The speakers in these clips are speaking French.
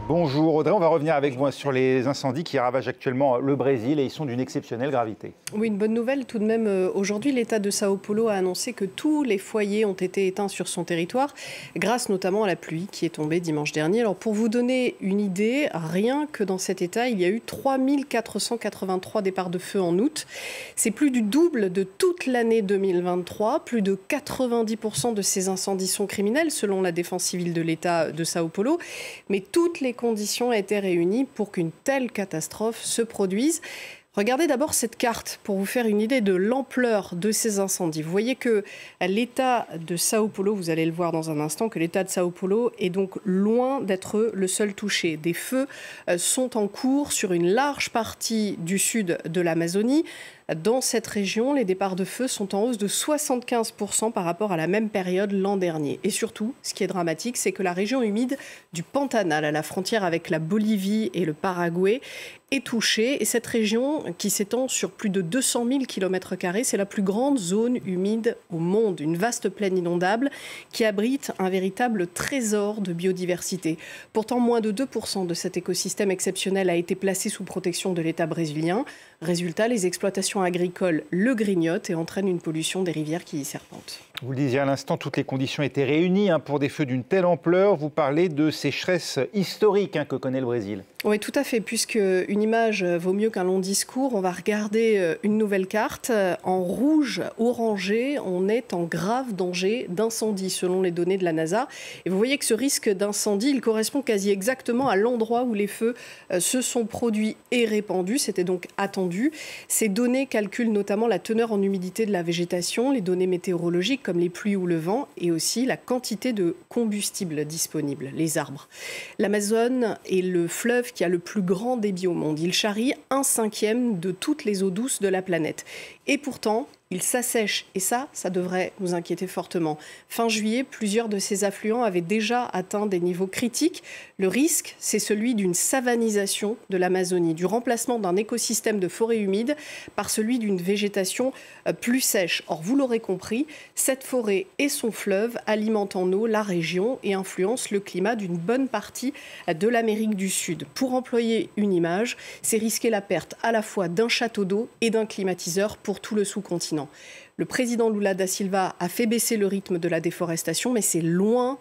Bonjour Audrey, on va revenir avec vous sur les incendies qui ravagent actuellement le Brésil et ils sont d'une exceptionnelle gravité. Oui, une bonne nouvelle tout de même. Aujourd'hui, l'État de Sao Paulo a annoncé que tous les foyers ont été éteints sur son territoire, grâce notamment à la pluie qui est tombée dimanche dernier. Alors pour vous donner une idée, rien que dans cet État, il y a eu 3483 départs de feu en août. C'est plus du double de toute l'année 2023. Plus de 90% de ces incendies sont criminels, selon la défense civile de l'État de Sao Paulo. Mais toutes les conditions étaient réunies pour qu'une telle catastrophe se produise. Regardez d'abord cette carte pour vous faire une idée de l'ampleur de ces incendies. Vous voyez que l'État de Sao Paulo, vous allez le voir dans un instant, que l'État de Sao Paulo est donc loin d'être le seul touché. Des feux sont en cours sur une large partie du sud de l'Amazonie. Dans cette région, les départs de feu sont en hausse de 75% par rapport à la même période l'an dernier. Et surtout, ce qui est dramatique, c'est que la région humide du Pantanal, à la frontière avec la Bolivie et le Paraguay, est touchée. Et cette région, qui s'étend sur plus de 200 000 km², c'est la plus grande zone humide au monde. Une vaste plaine inondable qui abrite un véritable trésor de biodiversité. Pourtant, moins de 2% de cet écosystème exceptionnel a été placé sous protection de l'État brésilien. Résultat, les exploitations agricoles le grignotent et entraînent une pollution des rivières qui y serpentent. Vous le disiez à l'instant, toutes les conditions étaient réunies pour des feux d'une telle ampleur. Vous parlez de sécheresse historique que connaît le Brésil. Oui, tout à fait, puisque une image vaut mieux qu'un long discours. On va regarder une nouvelle carte. En rouge orangé, on est en grave danger d'incendie, selon les données de la NASA. Et vous voyez que ce risque d'incendie, il correspond quasi exactement à l'endroit où les feux se sont produits et répandus. C'était donc attendu. Ces données calculent notamment la teneur en humidité de la végétation, les données météorologiques comme les pluies ou le vent, et aussi la quantité de combustible disponible, les arbres. L'Amazone est le fleuve qui a le plus grand débit au monde. Il charrie 1/5 de toutes les eaux douces de la planète. Et pourtant, il s'assèche. Et ça devrait nous inquiéter fortement. Fin juillet, plusieurs de ces affluents avaient déjà atteint des niveaux critiques. Le risque, c'est celui d'une savanisation de l'Amazonie, du remplacement d'un écosystème de forêt humide par celui d'une végétation plus sèche. Or, vous l'aurez compris, cette forêt et son fleuve alimentent en eau la région et influencent le climat d'une bonne partie de l'Amérique du Sud. Pour employer une image, c'est risquer la perte à la fois d'un château d'eau et d'un climatiseur pour tout le sous-continent. Le président Lula da Silva a fait baisser le rythme de la déforestation, mais c'est loin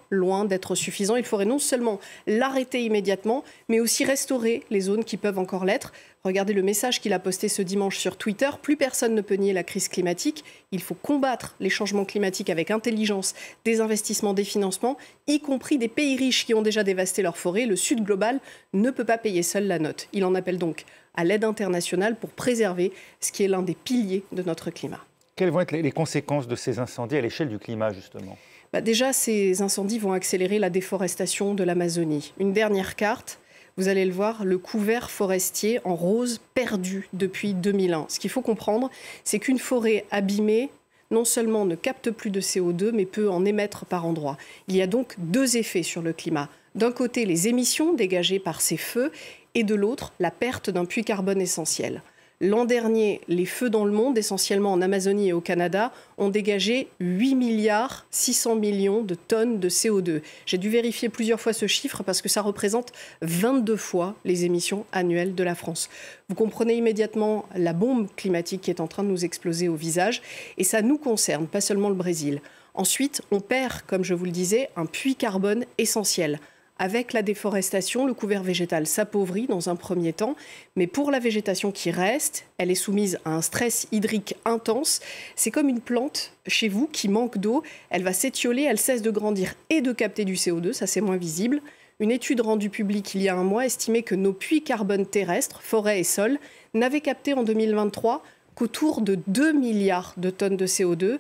d'être suffisant. Il faudrait non seulement l'arrêter immédiatement, mais aussi restaurer les zones qui peuvent encore l'être. Regardez le message qu'il a posté ce dimanche sur Twitter. Plus personne ne peut nier la crise climatique. Il faut combattre les changements climatiques avec intelligence, des investissements, des financements, y compris des pays riches qui ont déjà dévasté leurs forêts. Le Sud global ne peut pas payer seul la note. Il en appelle donc à l'aide internationale pour préserver ce qui est l'un des piliers de notre climat. Quelles vont être les conséquences de ces incendies à l'échelle du climat, justement ? Déjà, ces incendies vont accélérer la déforestation de l'Amazonie. Une dernière carte, vous allez le voir, le couvert forestier en rose perdu depuis 2001. Ce qu'il faut comprendre, c'est qu'une forêt abîmée, non seulement ne capte plus de CO2, mais peut en émettre par endroits. Il y a donc deux effets sur le climat. D'un côté, les émissions dégagées par ces feux, et de l'autre, la perte d'un puits carbone essentiel. L'an dernier, les feux dans le monde, essentiellement en Amazonie et au Canada, ont dégagé 8,6 milliards de tonnes de CO2. J'ai dû vérifier plusieurs fois ce chiffre parce que ça représente 22 fois les émissions annuelles de la France. Vous comprenez immédiatement la bombe climatique qui est en train de nous exploser au visage. Et ça nous concerne, pas seulement le Brésil. Ensuite, on perd, comme je vous le disais, un puits carbone essentiel. Avec la déforestation, le couvert végétal s'appauvrit dans un premier temps, mais pour la végétation qui reste, elle est soumise à un stress hydrique intense. C'est comme une plante chez vous qui manque d'eau, elle va s'étioler, elle cesse de grandir et de capter du CO2, ça c'est moins visible. Une étude rendue publique il y a un mois estimait que nos puits carbone terrestres, forêts et sols, n'avaient capté en 2023 qu'autour de 2 milliards de tonnes de CO2,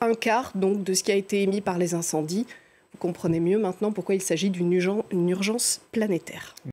un quart donc de ce qui a été émis par les incendies. Vous comprenez mieux maintenant pourquoi il s'agit d'une urgence planétaire.